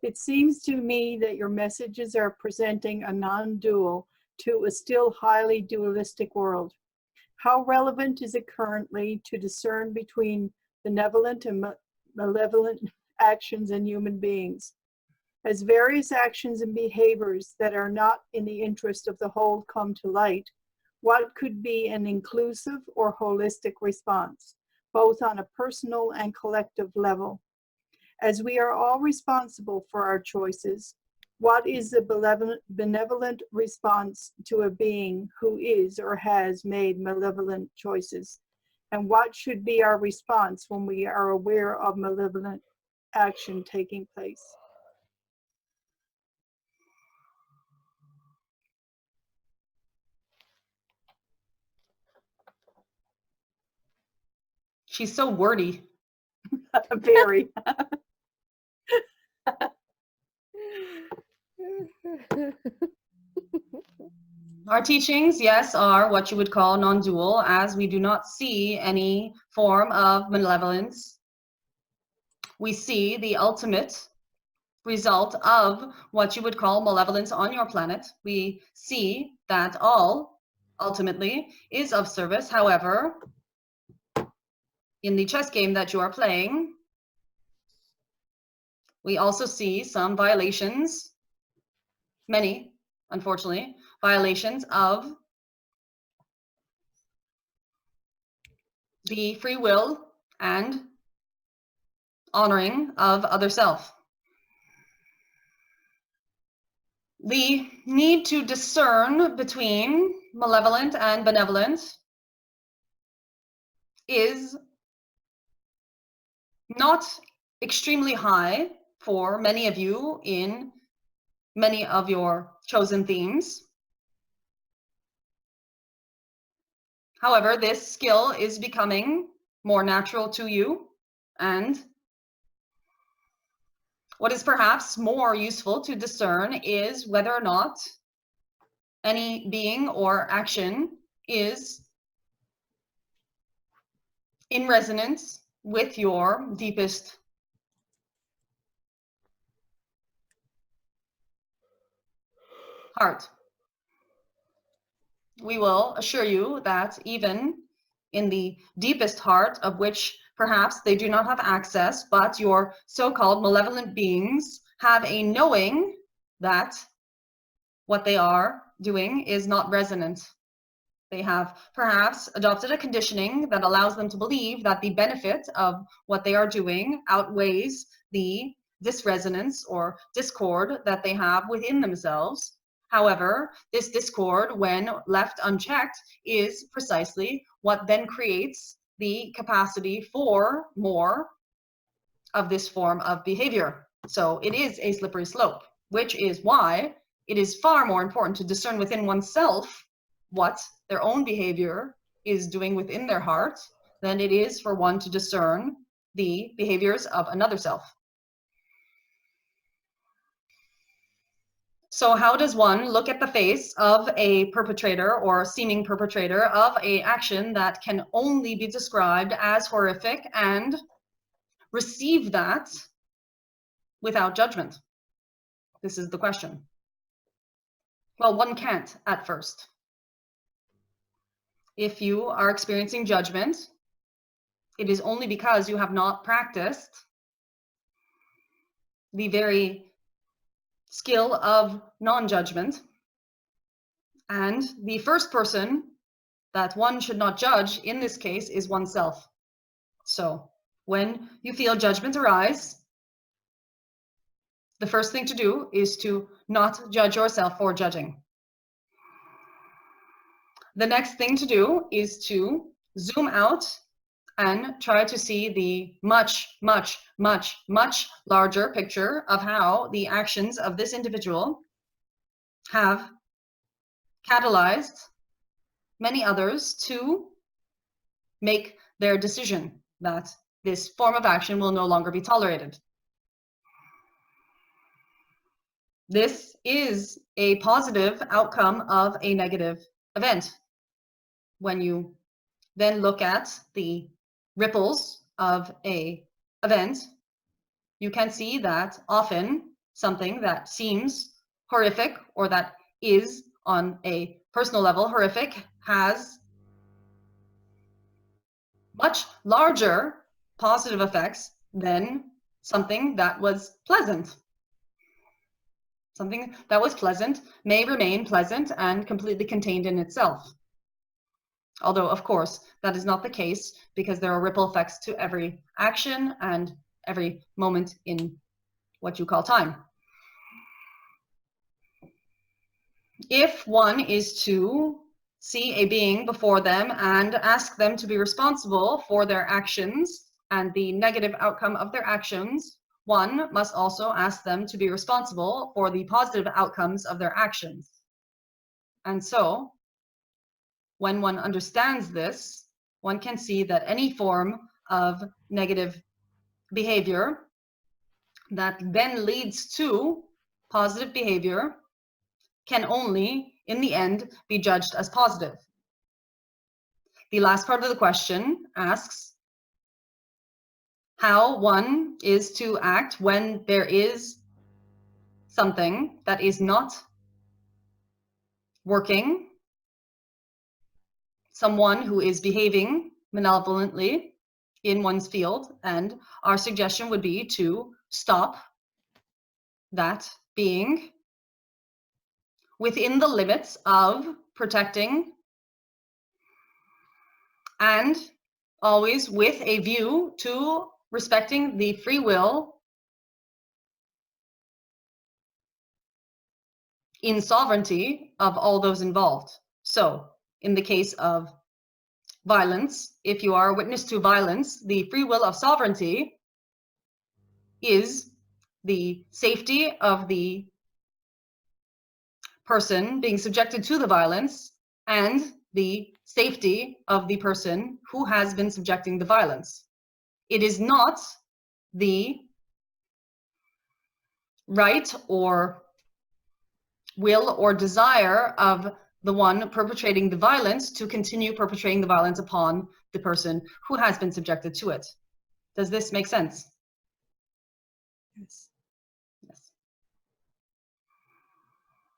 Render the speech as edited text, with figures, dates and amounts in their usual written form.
It seems to me that your messages are presenting a non-dual to a still highly dualistic world. How relevant is it currently to discern between benevolent and malevolent actions in human beings? As various actions and behaviors that are not in the interest of the whole come to light, what could be an inclusive or holistic response, both on a personal and collective level? As we are all responsible for our choices, what is the benevolent response to a being who is or has made malevolent choices? And what should be our response when we are aware of malevolent action taking place? She's so wordy. Very. Our teachings, yes, are what you would call non-dual, as we do not see any form of malevolence. We see the ultimate result of what you would call malevolence on your planet. We see that all, ultimately, is of service. However, in the chess game that you are playing, we also see some violations, many, unfortunately, violations of the free will and honoring of other self. The need to discern between malevolent and benevolent is not extremely high for many of you in many of your chosen themes. However, this skill is becoming more natural to you, and what is perhaps more useful to discern is whether or not any being or action is in resonance with your deepest heart. We will assure you that even in the deepest heart, of which perhaps they do not have access, but your so-called malevolent beings have a knowing that what they are doing is not resonant. They have perhaps adopted a conditioning that allows them to believe that the benefit of what they are doing outweighs the disresonance or discord that they have within themselves. However, this discord, when left unchecked, is precisely what then creates the capacity for more of this form of behavior. So it is a slippery slope, which is why it is far more important to discern within oneself what their own behavior is doing within their heart than it is for one to discern the behaviors of another self. So how does one look at the face of a perpetrator or seeming perpetrator of an action that can only be described as horrific and receive that without judgment? This is the question. Well, one can't at first. If you are experiencing judgment, it is only because you have not practiced the very skill of non-judgment. And the first person that one should not judge in this case is oneself. So when you feel judgment arise, the first thing to do is to not judge yourself for judging. The next thing to do is to zoom out and try to see the much, much, much, much larger picture of how the actions of this individual have catalyzed many others to make their decision that this form of action will no longer be tolerated. This is a positive outcome of a negative event. When you then look at the ripples of an event, you can see that often something that seems horrific or that is on a personal level horrific has much larger positive effects than something that was pleasant. Something that was pleasant may remain pleasant and completely contained in itself. Although, of course, that is not the case because there are ripple effects to every action and every moment in what you call time. If one is to see a being before them and ask them to be responsible for their actions and the negative outcome of their actions, one must also ask them to be responsible for the positive outcomes of their actions. And so, when one understands this, one can see that any form of negative behavior that then leads to positive behavior can only, in the end, be judged as positive. The last part of the question asks how one is to act when there is something that is not working, someone who is behaving malevolently in one's field, and our suggestion would be to stop that being within the limits of protecting and always with a view to respecting the free will in sovereignty of all those involved. So, in the case of violence, if you are a witness to violence, the free will of sovereignty is the safety of the person being subjected to the violence and the safety of the person who has been subjecting the violence. It is not the right or will or desire of the one perpetrating the violence to continue perpetrating the violence upon the person who has been subjected to it. Does this make sense? Yes.